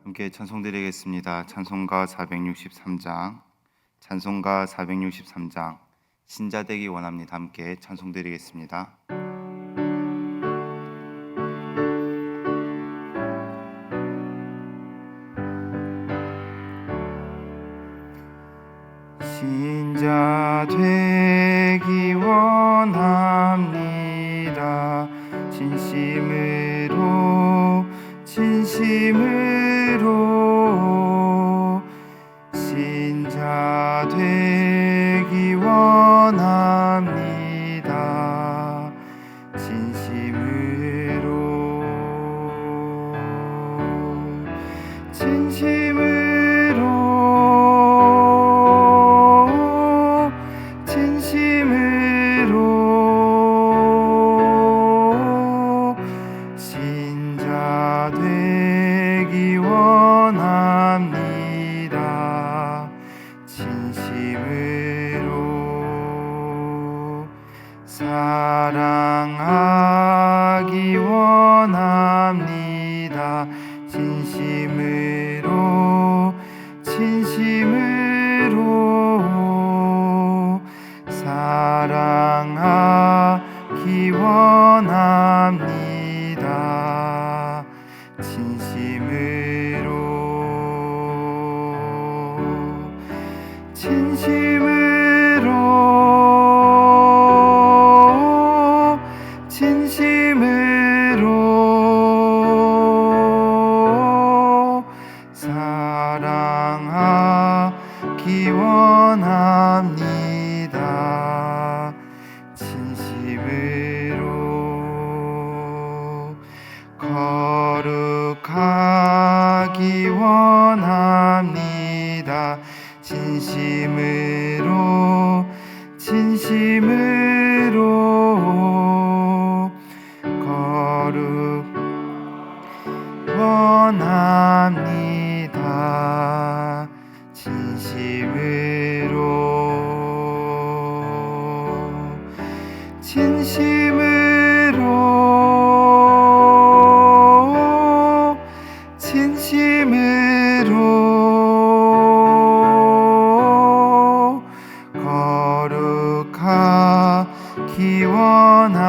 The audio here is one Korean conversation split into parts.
함께 찬송드리겠습니다. 찬송가 463장, 찬송가 463장, 신자되기 원합니다. 함께 찬송드리겠습니다. 신자 되기 원합니다. 진심으로 신자 되기 원합니다. 진심으로 신자 되기 원합니다. 진심으로 사랑하기 원합니다. 진심으로 사랑하기 원합니다. 진심으로 사랑하기 원합니다. 진심으로 거룩하기 원합니다. 진심으로 거룩 원합니다. 진심으로 거룩하기 원합니다.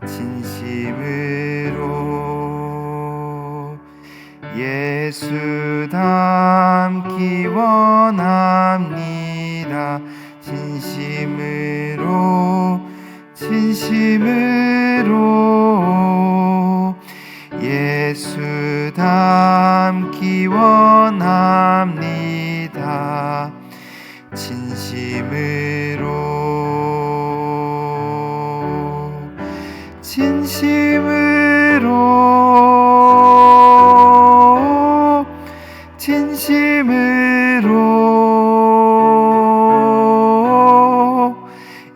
진심으로 예수 닮기 원합니다. 진심으로 예수 닮기 원합니다. 진심으로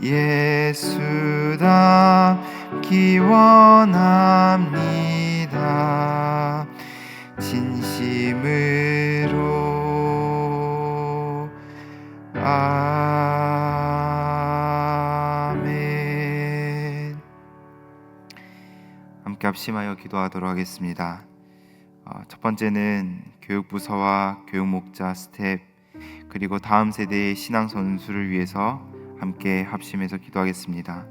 예수 닮기 원합니다. 진심으로 아멘. 함께 합심하여 기도하도록 하겠습니다. 첫 번째는 교육부서와 교육목자 스텝 그리고 다음 세대의 신앙 선수를 위해서 함께 합심해서 기도하겠습니다.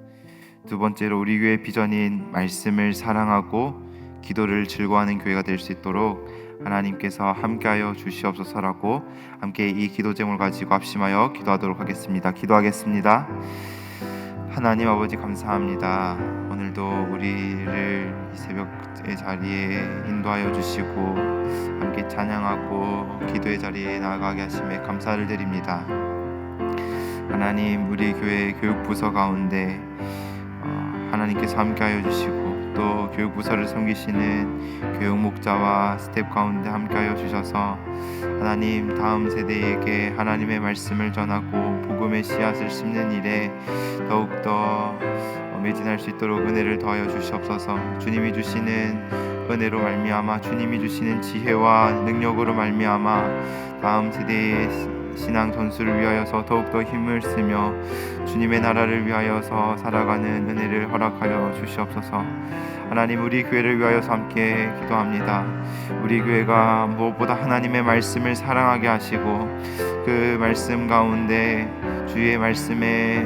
두 번째로 우리 교회 비전인 말씀을 사랑하고 기도를 즐거워하는 교회가 될 수 있도록 하나님께서 함께하여 주시옵소서라고 함께 이 기도 제목을 가지고 합심하여 기도하도록 하겠습니다. 기도하겠습니다. 하나님 아버지 감사합니다. 오늘도 우리를 이 새벽의 자리에 인도하여 주시고 함께 찬양하고 기도의 자리에 나아가게 하심에 감사를 드립니다. 하나님 우리 교회 교육부서 가운데 하나님께서 함께하여 주시고 또 교육부서를 섬기시는 교육목자와 스텝 가운데 함께하여 주셔서 하나님 다음 세대에게 하나님의 말씀을 전하고 복음의 씨앗을 심는 일에 더욱더 매진할 수 있도록 은혜를 더하여 주시옵소서. 주님이 주시는 은혜로 말미암아 주님이 주시는 지혜와 능력으로 말미암아 다음 세대의 신앙 전수를 위하여서 더욱더 힘을 쓰며 주님의 나라를 위하여서 살아가는 은혜를 허락하여 주시옵소서. 하나님, 우리 교회를 위하여서 함께 기도합니다. 우리 교회가 무엇보다 하나님의 말씀을 사랑하게 하시고 그 말씀 가운데 주의 말씀에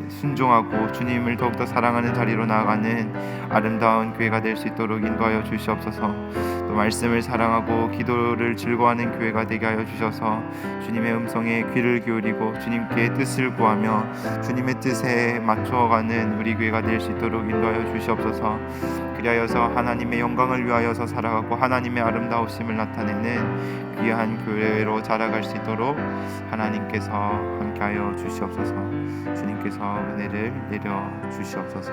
순종하고 주님을 더욱더 사랑하는 자리로 나아가는 아름다운 교회가 될 수 있도록 인도하여 주시옵소서. 또 말씀을 사랑하고 기도를 즐거워하는 교회가 되게 하여 주셔서 주님의 음성에 귀를 기울이고 주님께 뜻을 구하며 주님의 뜻에 맞춰가는 우리 교회가 될 수 있도록 인도하여 주시옵소서. 그리하여서 하나님의 영광을 위하여서 살아가고 하나님의 아름다우심을 나타내는 귀한 교회로 자라갈 수 있도록 하나님께서 함께하여 주시옵소서. 주님께서 은혜를 내려 주시옵소서.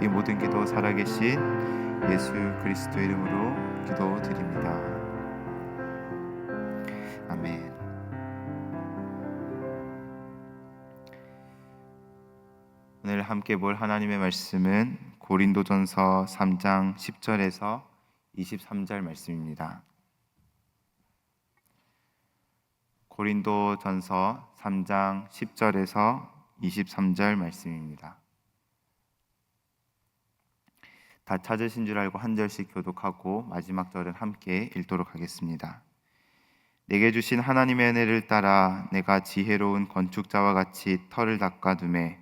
이 모든 기도 살아계신 예수 그리스도의 이름으로 기도드립니다. 아멘. 오늘 함께 볼 하나님의 말씀은 고린도전서 3장 10절에서 23절 말씀입니다. 고린도전서 3장 10절에서 23절 말씀입니다. 다 찾으신 줄 알고 한 절씩 교독하고 마지막 절은 함께 읽도록 하겠습니다. 내게 주신 하나님의 은혜를 따라 내가 지혜로운 건축자와 같이 터를 닦아두매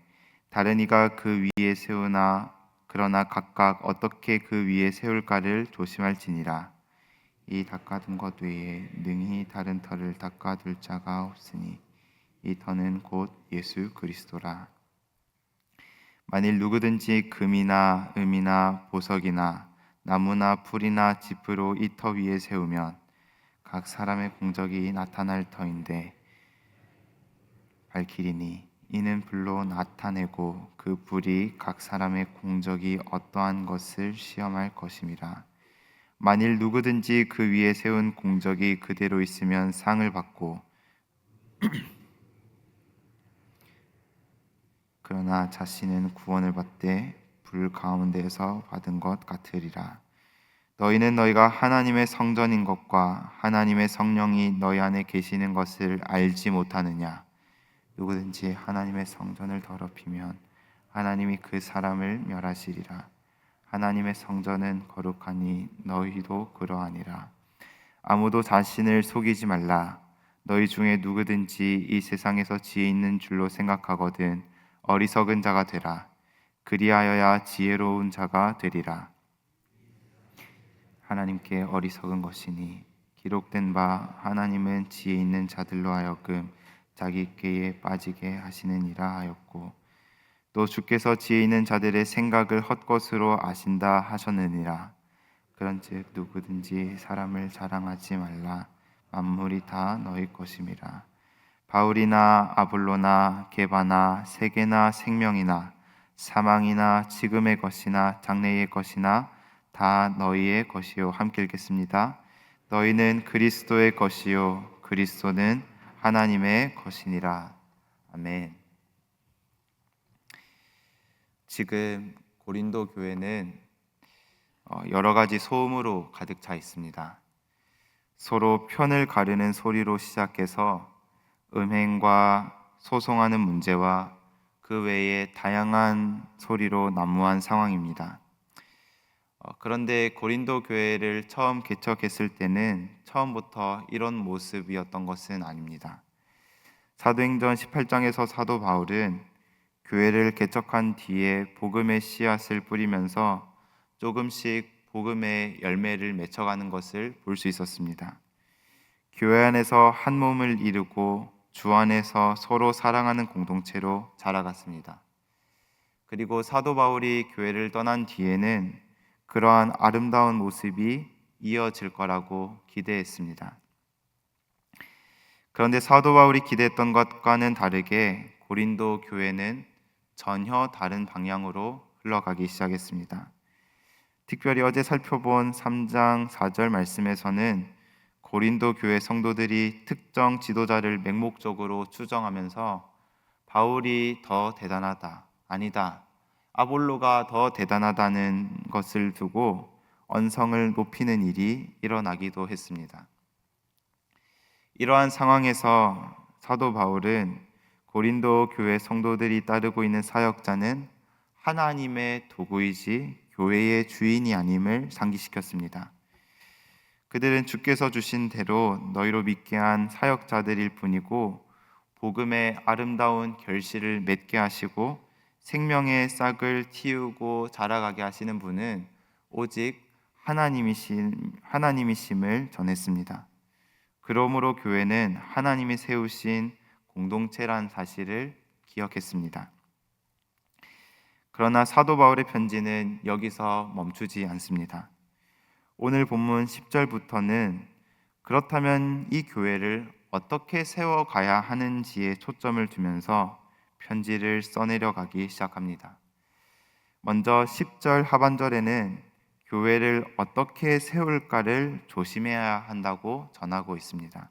다른 이가 그 위에 세우나 그러나 각각 어떻게 그 위에 세울까를 조심할지니라. 이 닦아둔 것 외에 능히 다른 터를 닦아둘 자가 없으니 이 터는 곧 예수 그리스도라. 만일 누구든지 금이나 음이나 보석이나 나무나 풀이나 지프로 이 터 위에 세우면 각 사람의 공적이 나타날 터인데 밝히리니 이는 불로 나타내고 그 불이 각 사람의 공적이 어떠한 것을 시험할 것임이라. 만일 누구든지 그 위에 세운 공적이 그대로 있으면 상을 받고 그러나 자신은 구원을 받되 불 가운데에서 받은 것 같으리라. 너희는 너희가 하나님의 성전인 것과 하나님의 성령이 너희 안에 계시는 것을 알지 못하느냐? 누구든지 하나님의 성전을 더럽히면 하나님이 그 사람을 멸하시리라. 하나님의 성전은 거룩하니 너희도 그러하니라. 아무도 자신을 속이지 말라. 너희 중에 누구든지 이 세상에서 지혜 있는 줄로 생각하거든 어리석은 자가 되라. 그리하여야 지혜로운 자가 되리라. 하나님께 어리석은 것이니 기록된 바 하나님은 지혜 있는 자들로 하여금 자기 꾀에 빠지게 하시느니라 하였고 또 주께서 지혜 있는 자들의 생각을 헛것으로 아신다 하셨느니라. 그런즉 누구든지 사람을 자랑하지 말라. 만물이 다 너희 것임이라. 바울이나 아볼로나 게바나 세계나 생명이나 사망이나 지금의 것이나 장래의 것이나 다 너희의 것이요. 함께 읽겠습니다. 너희는 그리스도의 것이요 그리스도는 하나님의 것이니라. 아멘. 지금 고린도 교회는 여러 가지 소음으로 가득 차 있습니다. 서로 편을 가르는 소리로 시작해서 음행과 소송하는 문제와 그 외에 다양한 소리로 난무한 상황입니다. 그런데 고린도 교회를 처음 개척했을 때는 처음부터 이런 모습이었던 것은 아닙니다. 사도행전 18장에서 사도 바울은 교회를 개척한 뒤에 복음의 씨앗을 뿌리면서 조금씩 복음의 열매를 맺혀가는 것을 볼 수 있었습니다. 교회 안에서 한 몸을 이루고 주 안에서 서로 사랑하는 공동체로 자라갔습니다. 그리고 사도 바울이 교회를 떠난 뒤에는 그러한 아름다운 모습이 이어질 거라고 기대했습니다. 그런데 사도 바울이 기대했던 것과는 다르게 고린도 교회는 전혀 다른 방향으로 흘러가기 시작했습니다. 특별히 어제 살펴본 3장 4절 말씀에서는 고린도 교회 성도들이 특정 지도자를 맹목적으로 추정하면서 바울이 더 대단하다, 아니다, 아볼로가 더 대단하다는 것을 두고 언성을 높이는 일이 일어나기도 했습니다. 이러한 상황에서 사도 바울은 고린도 교회 성도들이 따르고 있는 사역자는 하나님의 도구이지 교회의 주인이 아님을 상기시켰습니다. 그들은 주께서 주신 대로 너희로 믿게 한 사역자들일 뿐이고 복음의 아름다운 결실을 맺게 하시고 생명의 싹을 틔우고 자라가게 하시는 분은 오직 하나님이심을 전했습니다. 그러므로 교회는 하나님이 세우신 공동체란 사실을 기억했습니다. 그러나 사도 바울의 편지는 여기서 멈추지 않습니다. 오늘 본문 10절부터는 그렇다면 이 교회를 어떻게 세워가야 하는지에 초점을 두면서 편지를 써내려가기 시작합니다. 먼저 10절 하반절에는 교회를 어떻게 세울까를 조심해야 한다고 전하고 있습니다.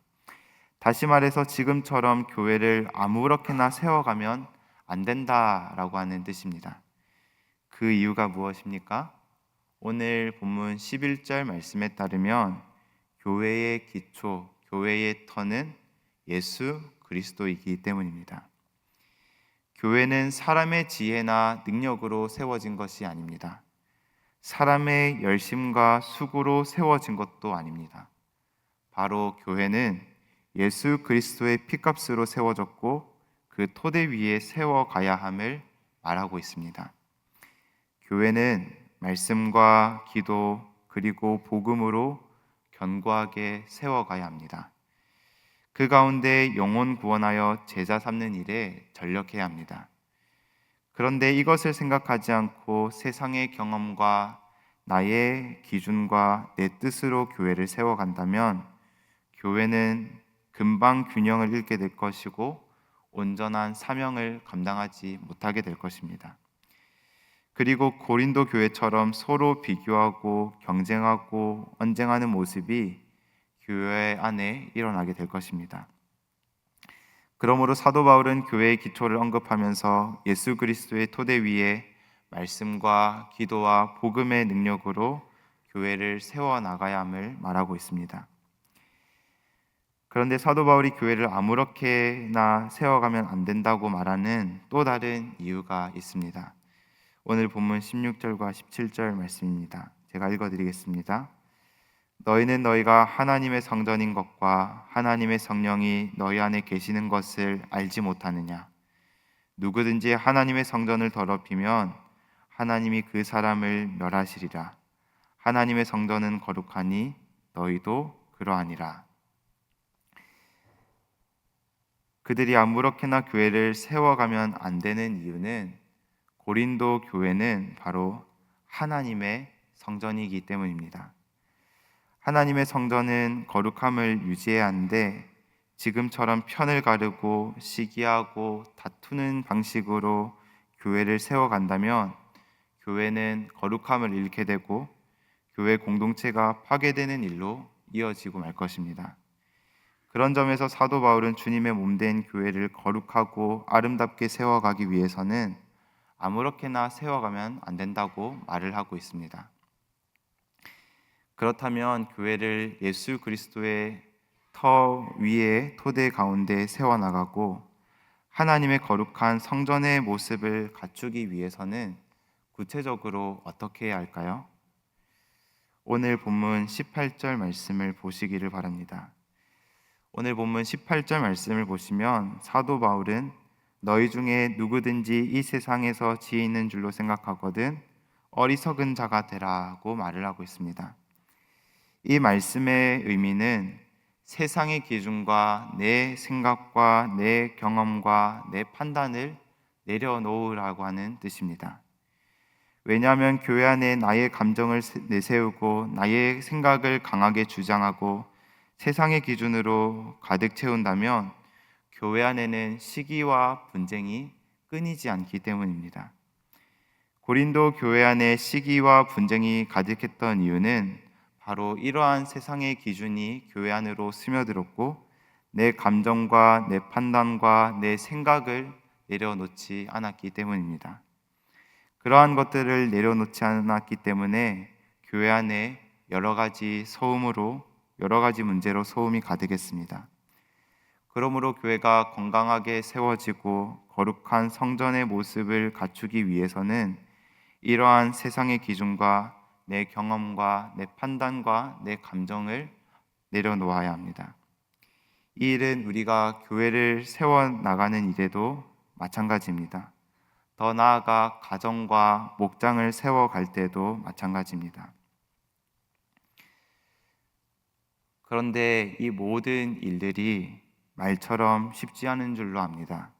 다시 말해서 지금처럼 교회를 아무렇게나 세워가면 안 된다라고 하는 뜻입니다. 그 이유가 무엇입니까? 오늘 본문 11절 말씀에 따르면 교회의 기초, 교회의 터는 예수 그리스도이기 때문입니다. 교회는 사람의 지혜나 능력으로 세워진 것이 아닙니다. 사람의 열심과 수고로 세워진 것도 아닙니다. 바로 교회는 예수 그리스도의 피값으로 세워졌고 그 토대 위에 세워가야 함을 말하고 있습니다. 교회는 말씀과 기도 그리고 복음으로 견고하게 세워가야 합니다. 그 가운데 영혼 구원하여 제자 삼는 일에 전력해야 합니다. 그런데 이것을 생각하지 않고 세상의 경험과 나의 기준과 내 뜻으로 교회를 세워간다면 교회는 금방 균형을 잃게 될 것이고 온전한 사명을 감당하지 못하게 될 것입니다. 그리고 고린도 교회처럼 서로 비교하고 경쟁하고 언쟁하는 모습이 교회 안에 일어나게 될 것입니다. 그러므로 사도 바울은 교회의 기초를 언급하면서 예수 그리스도의 토대 위에 말씀과 기도와 복음의 능력으로 교회를 세워나가야 함을 말하고 있습니다. 그런데 사도 바울이 교회를 아무렇게나 세워가면 안 된다고 말하는 또 다른 이유가 있습니다. 오늘 본문 16절과 17절 말씀입니다. 제가 읽어드리겠습니다. 너희는 너희가 하나님의 성전인 것과 하나님의 성령이 너희 안에 계시는 것을 알지 못하느냐? 누구든지 하나님의 성전을 더럽히면 하나님이 그 사람을 멸하시리라. 하나님의 성전은 거룩하니 너희도 그러하니라. 그들이 아무렇게나 교회를 세워가면 안 되는 이유는 고린도 교회는 바로 하나님의 성전이기 때문입니다. 하나님의 성전은 거룩함을 유지해야 하는데 지금처럼 편을 가르고 시기하고 다투는 방식으로 교회를 세워간다면 교회는 거룩함을 잃게 되고 교회 공동체가 파괴되는 일로 이어지고 말 것입니다. 그런 점에서 사도 바울은 주님의 몸된 교회를 거룩하고 아름답게 세워가기 위해서는 아무렇게나 세워가면 안 된다고 말을 하고 있습니다. 그렇다면 교회를 예수 그리스도의 터 위에 토대 가운데 세워나가고 하나님의 거룩한 성전의 모습을 갖추기 위해서는 구체적으로 어떻게 해야 할까요? 오늘 본문 18절 말씀을 보시기를 바랍니다. 오늘 본문 18절 말씀을 보시면 사도 바울은 너희 중에 누구든지 이 세상에서 지혜 있는 줄로 생각하거든 어리석은 자가 되라고 말을 하고 있습니다. 이 말씀의 의미는 세상의 기준과 내 생각과 내 경험과 내 판단을 내려놓으라고 하는 뜻입니다. 왜냐하면 교회 안에 나의 감정을 내세우고 나의 생각을 강하게 주장하고 세상의 기준으로 가득 채운다면 교회 안에는 시기와 분쟁이 끊이지 않기 때문입니다. 고린도 교회 안에 시기와 분쟁이 가득했던 이유는 바로 이러한 세상의 기준이 교회 안으로 스며들었고 내 감정과 내 판단과 내 생각을 내려놓지 않았기 때문입니다. 그러한 것들을 내려놓지 않았기 때문에 교회 안에 여러 가지 문제로 소음이 가득했습니다. 그러므로 교회가 건강하게 세워지고 거룩한 성전의 모습을 갖추기 위해서는 이러한 세상의 기준과 내 경험과 내 판단과 내 감정을 내려놓아야 합니다. 이 일은 우리가 교회를 세워나가는 일에도 마찬가지입니다. 더 나아가 가정과 목장을 세워갈 때도 마찬가지입니다. 그런데 이 모든 일들이 말처럼 쉽지 않은 줄로 압니다.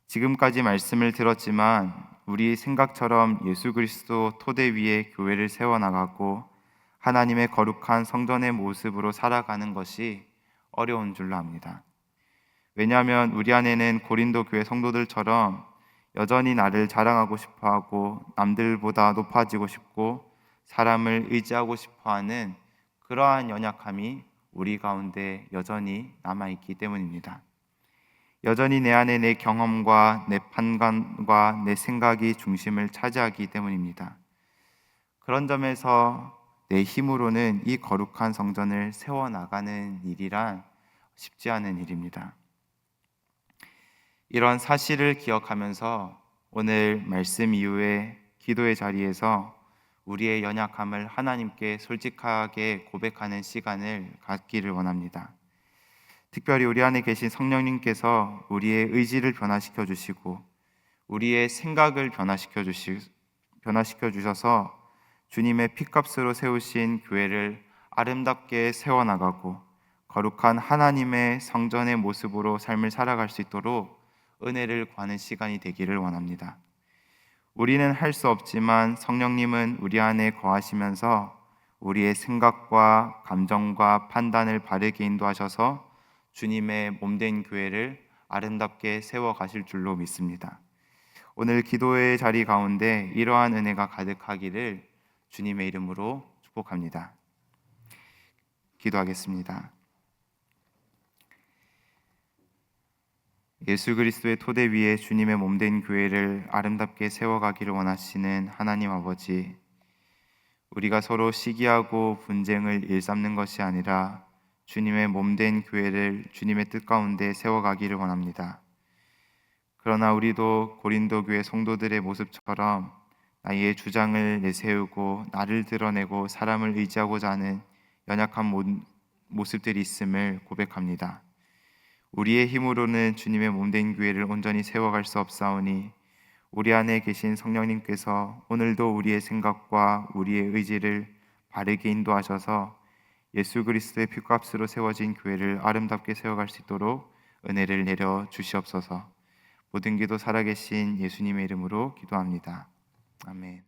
지금까지 말씀을 들었지만 우리 생각처럼 예수 그리스도 토대 위에 교회를 세워나가고 하나님의 거룩한 성전의 모습으로 살아가는 것이 어려운 줄로 압니다. 왜냐하면 우리 안에는 고린도 교회 성도들처럼 여전히 나를 자랑하고 싶어하고 남들보다 높아지고 싶고 사람을 의지하고 싶어하는 그러한 연약함이 우리 가운데 여전히 남아있기 때문입니다. 여전히 내 안에 내 경험과 내 판단과 내 생각이 중심을 차지하기 때문입니다. 그런 점에서 내 힘으로는 이 거룩한 성전을 세워나가는 일이란 쉽지 않은 일입니다. 이런 사실을 기억하면서 오늘 말씀 이후에 기도의 자리에서 우리의 연약함을 하나님께 솔직하게 고백하는 시간을 갖기를 원합니다. 특별히 우리 안에 계신 성령님께서 우리의 의지를 변화시켜 주시고 우리의 생각을 변화시켜 주셔서 주님의 피값으로 세우신 교회를 아름답게 세워나가고 거룩한 하나님의 성전의 모습으로 삶을 살아갈 수 있도록 은혜를 구하는 시간이 되기를 원합니다. 우리는 할 수 없지만 성령님은 우리 안에 거하시면서 우리의 생각과 감정과 판단을 바르게 인도하셔서 주님의 몸된 교회를 아름답게 세워 가실 줄로 믿습니다. 오늘 기도의 자리 가운데 이러한 은혜가 가득하기를 주님의 이름으로 축복합니다. 기도하겠습니다. 예수 그리스도의 토대 위에 주님의 몸된 교회를 아름답게 세워가기를 원하시는 하나님 아버지, 우리가 서로 시기하고 분쟁을 일삼는 것이 아니라 주님의 몸된 교회를 주님의 뜻 가운데 세워가기를 원합니다. 그러나 우리도 고린도 교회 성도들의 모습처럼 나의 주장을 내세우고 나를 드러내고 사람을 의지하고자 하는 연약한 모습들이 있음을 고백합니다. 우리의 힘으로는 주님의 몸된 교회를 온전히 세워갈 수 없사오니 우리 안에 계신 성령님께서 오늘도 우리의 생각과 우리의 의지를 바르게 인도하셔서 예수 그리스도의 피값으로 세워진 교회를 아름답게 세워갈 수 있도록 은혜를 내려 주시옵소서. 모든 기도 살아계신 예수님의 이름으로 기도합니다. 아멘.